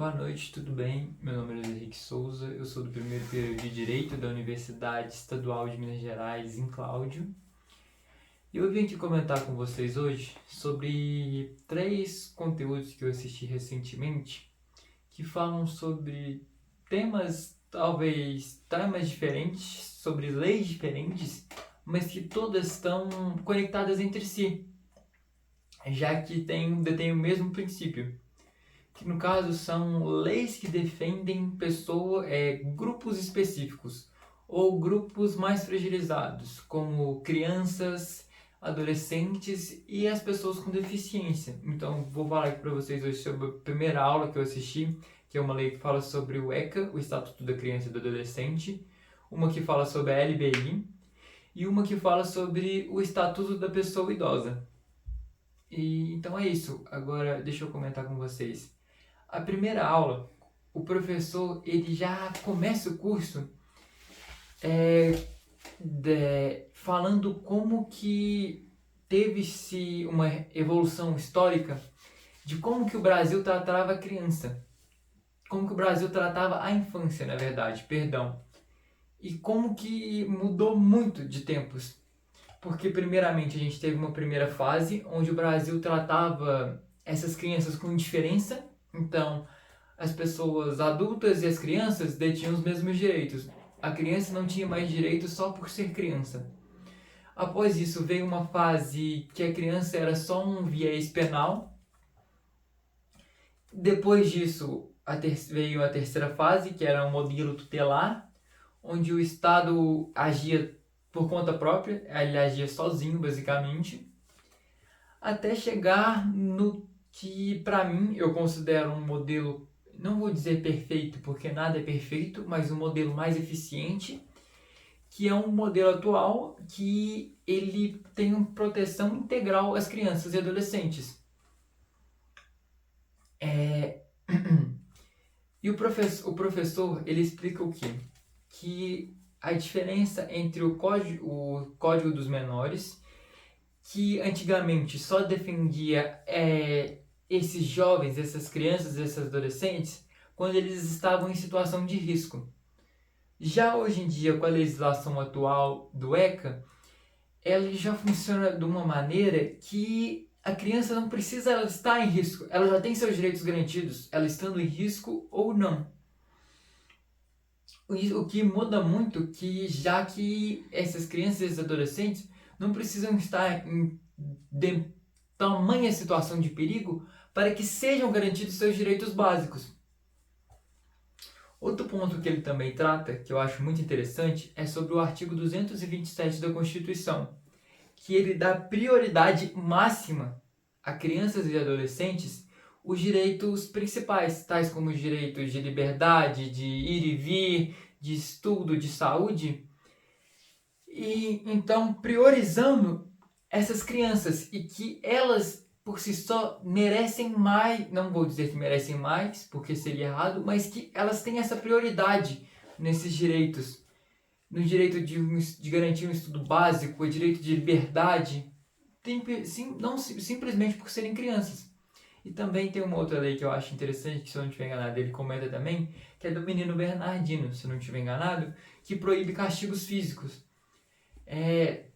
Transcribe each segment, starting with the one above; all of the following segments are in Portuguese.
Boa noite, tudo bem? Meu nome é Luiz Henrique Souza, eu sou do primeiro período de Direito da Universidade Estadual de Minas Gerais, em Cláudio. E eu vim aqui comentar com vocês hoje sobre 3 conteúdos que eu assisti recentemente que falam sobre temas diferentes, sobre leis diferentes, mas que todas estão conectadas entre si, já que detêm o mesmo princípio. Que no caso são leis que defendem grupos específicos ou grupos mais fragilizados, como crianças, adolescentes e as pessoas com deficiência. Então vou falar aqui para vocês hoje sobre a primeira aula que eu assisti, que é uma lei que fala sobre o ECA, o Estatuto da Criança e do Adolescente, uma que fala sobre a LBI e uma que fala sobre o Estatuto da Pessoa Idosa. E então é isso. Agora deixa eu comentar com vocês. A primeira aula, o professor ele já começa o curso falando como que teve-se uma evolução histórica de como que o Brasil tratava a criança, como que o Brasil tratava a infância, na verdade, perdão, e como que mudou muito de tempos. Porque primeiramente a gente teve uma primeira fase onde o Brasil tratava essas crianças com indiferença, então as pessoas adultas e as crianças detinham os mesmos direitos. A criança não tinha mais direitos só por ser criança. Após isso veio uma fase que a criança era só um viés penal. Depois disso veio a terceira fase, que era um modelo tutelar, onde o Estado agia por conta própria, ele agia sozinho basicamente, até chegar no que para mim eu considero um modelo, não vou dizer perfeito porque nada é perfeito, mas um modelo mais eficiente, que é um modelo atual que ele tem uma proteção integral às crianças e adolescentes. E o professor ele explica o quê? Que a diferença entre o Código dos Menores, que antigamente só defendia esses jovens, essas crianças, esses adolescentes, quando eles estavam em situação de risco. Já hoje em dia, com a legislação atual do ECA, ela já funciona de uma maneira que a criança não precisa ela estar em risco, ela já tem seus direitos garantidos, ela estando em risco ou não. O que muda muito já que essas crianças e esses adolescentes não precisam estar em tamanha situação de perigo para que sejam garantidos seus direitos básicos. Outro ponto que ele também trata, que eu acho muito interessante, é sobre o artigo 227 da Constituição, que ele dá prioridade máxima a crianças e adolescentes os direitos principais, tais como os direitos de liberdade, de ir e vir, de estudo, de saúde. E então priorizando essas crianças e que elas por si só merecem mais, não vou dizer que merecem mais, porque seria errado, mas que elas têm essa prioridade nesses direitos. No direito de garantir um estudo básico, o direito de liberdade, não simplesmente por serem crianças. E também tem uma outra lei que eu acho interessante, que se eu não estiver enganado, ele comenta também, que é do menino Bernardino, se eu não estiver enganado, que proíbe castigos físicos.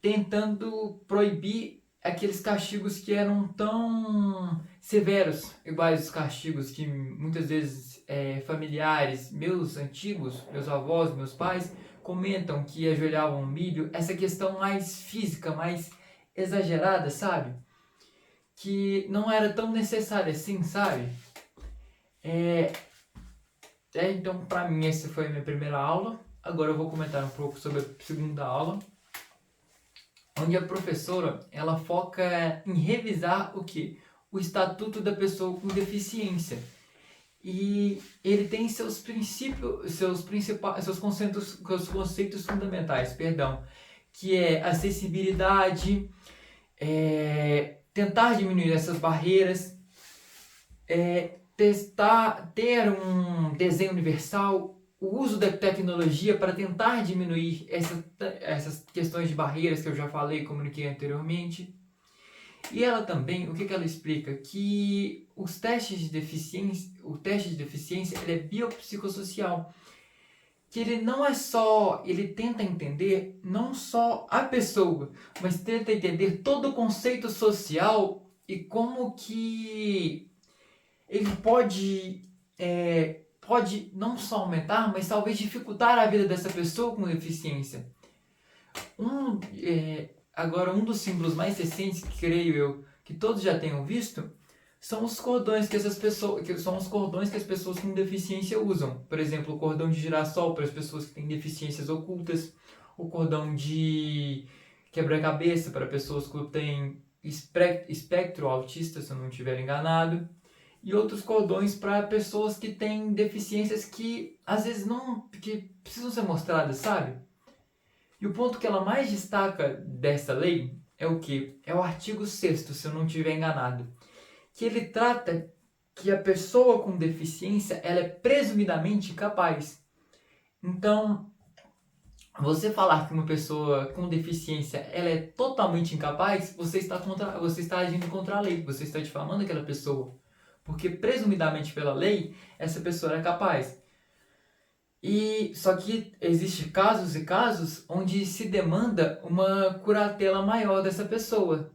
Tentando proibir aqueles castigos que eram tão severos, iguais os castigos que muitas vezes familiares, meus antigos, meus avós, meus pais, comentam que ajoelhavam no milho, essa questão mais física, mais exagerada, sabe? Que não era tão necessária assim, sabe? Então, para mim, essa foi a minha primeira aula. Agora eu vou comentar um pouco sobre a segunda aula, onde a professora ela foca em revisar o que? O Estatuto da Pessoa com Deficiência. E ele tem seus princípios, seus conceitos fundamentais, que é acessibilidade, tentar diminuir essas barreiras, ter um desenho universal, o uso da tecnologia para tentar diminuir essas questões de barreiras que eu já falei e comuniquei anteriormente. E ela também, o que ela explica? Que os testes de deficiência, o teste de deficiência, ele é biopsicossocial. Que ele não é só, ele tenta entender não só a pessoa, mas tenta entender todo o conceito social e como que ele pode não só aumentar, mas talvez dificultar a vida dessa pessoa com deficiência. Agora, um dos símbolos mais recentes, que creio eu, que todos já tenham visto, são os cordões que as pessoas com deficiência usam. Por exemplo, o cordão de girassol para as pessoas que têm deficiências ocultas, o cordão de quebra-cabeça para pessoas que têm espectro autista, se eu não estiver enganado, e outros cordões para pessoas que têm deficiências que às vezes não, que precisam ser mostradas, sabe? E o ponto que ela mais destaca dessa lei é o que? É o artigo 6º, se eu não estiver enganado, que ele trata que a pessoa com deficiência ela é presumidamente capaz. Então, você falar que uma pessoa com deficiência ela é totalmente incapaz, você está agindo contra a lei, você está difamando aquela pessoa. Porque presumidamente pela lei, essa pessoa é capaz. E só que existe casos e casos onde se demanda uma curatela maior dessa pessoa,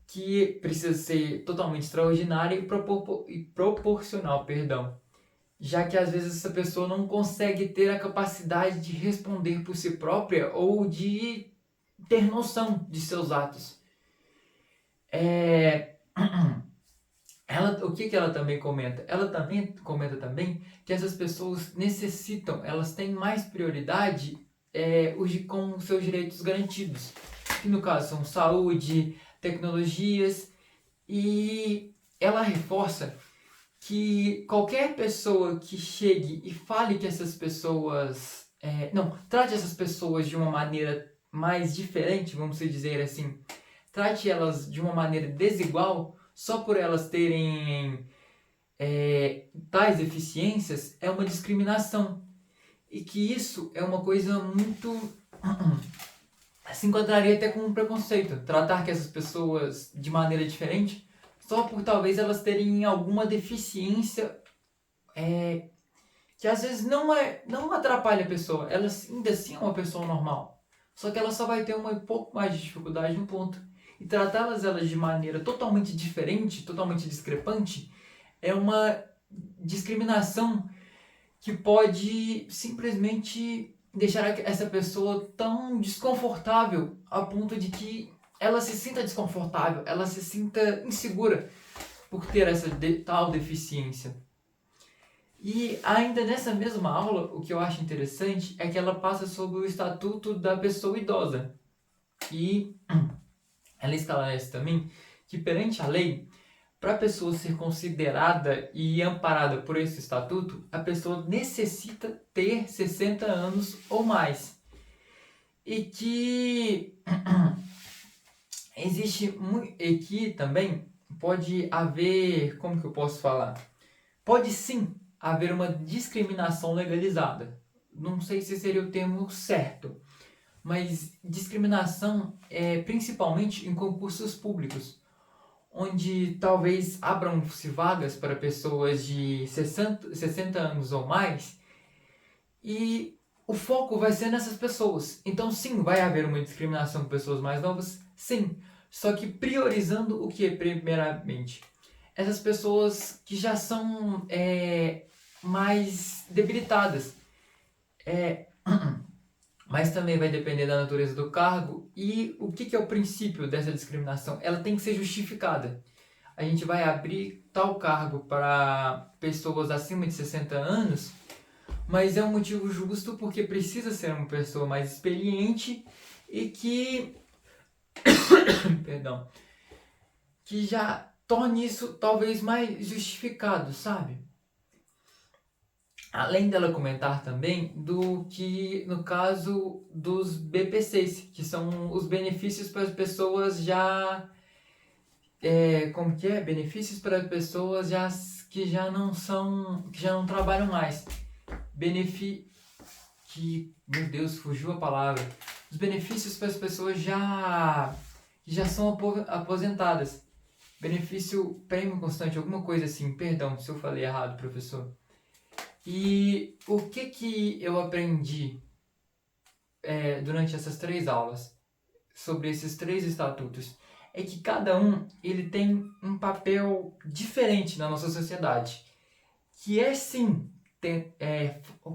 que precisa ser totalmente extraordinária e proporcional, perdão. Já que às vezes essa pessoa não consegue ter a capacidade de responder por si própria ou de ter noção de seus atos. O que ela também comenta? Ela também comenta também que essas pessoas elas têm mais prioridade com seus direitos garantidos, que no caso são saúde, tecnologias, e ela reforça que qualquer pessoa que chegue e fale que essas pessoas... trate essas pessoas de uma maneira mais diferente, vamos dizer assim, trate elas de uma maneira desigual, só por elas terem tais deficiências, é uma discriminação. E que isso é uma coisa muito... se enquadraria até com um preconceito. Tratar que essas pessoas de maneira diferente, só por talvez elas terem alguma deficiência que às vezes não atrapalha a pessoa. Ela ainda assim é uma pessoa normal. Só que ela só vai ter um pouco mais de dificuldade no ponto. E tratá-las de maneira totalmente diferente, totalmente discrepante, é uma discriminação que pode simplesmente deixar essa pessoa tão desconfortável a ponto de que ela se sinta desconfortável, ela se sinta insegura por ter essa tal deficiência. E ainda nessa mesma aula, o que eu acho interessante é que ela passa sobre o Estatuto da Pessoa Idosa. E ela esclarece também que perante a lei, para a pessoa ser considerada e amparada por esse estatuto, a pessoa necessita ter 60 anos ou mais. E que e que também pode haver, como que eu posso falar? Pode sim haver uma discriminação legalizada. Não sei se seria o termo certo, mas discriminação principalmente em concursos públicos, onde talvez abram-se vagas para pessoas de 60 anos ou mais, e o foco vai ser nessas pessoas. Então sim, vai haver uma discriminação com pessoas mais novas, sim, só que priorizando o que primeiramente? Essas pessoas que já são mais debilitadas. Mas também vai depender da natureza do cargo e o que é o princípio dessa discriminação. Ela tem que ser justificada. A gente vai abrir tal cargo para pessoas acima de 60 anos, mas é um motivo justo porque precisa ser uma pessoa mais experiente e que perdão, que já torne isso talvez mais justificado, sabe? Além dela comentar também do que, no caso dos BPCs, que são os benefícios para as pessoas já... como que é? Benefícios para pessoas que já não trabalham mais. Meu Deus, fugiu a palavra. Os benefícios para as pessoas que que já são aposentadas. Benefício prêmio constante, alguma coisa assim. Perdão se eu falei errado, professor. E o que eu aprendi durante essas 3 aulas sobre esses 3 estatutos? É que cada um ele tem um papel diferente na nossa sociedade, que é sim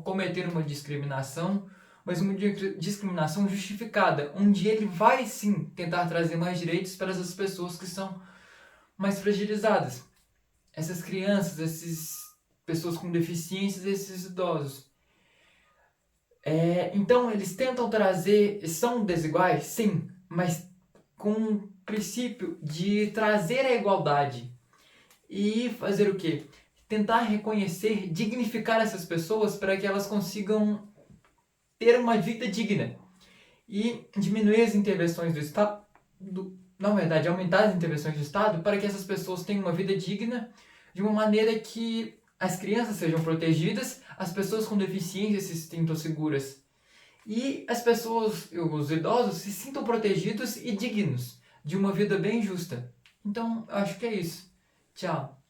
cometer uma discriminação, mas uma discriminação justificada, onde ele vai sim tentar trazer mais direitos para essas pessoas que são mais fragilizadas. Essas crianças, essas pessoas com deficiências, esses idosos. Então eles tentam trazer, são desiguais? Sim, mas com o princípio de trazer a igualdade e fazer o quê? Tentar reconhecer, dignificar essas pessoas para que elas consigam ter uma vida digna e diminuir as intervenções do Estado, na verdade, aumentar as intervenções do Estado para que essas pessoas tenham uma vida digna de uma maneira que as crianças sejam protegidas, as pessoas com deficiência se sintam seguras e as pessoas, os idosos, se sintam protegidos e dignos de uma vida bem justa. Então, eu acho que é isso. Tchau.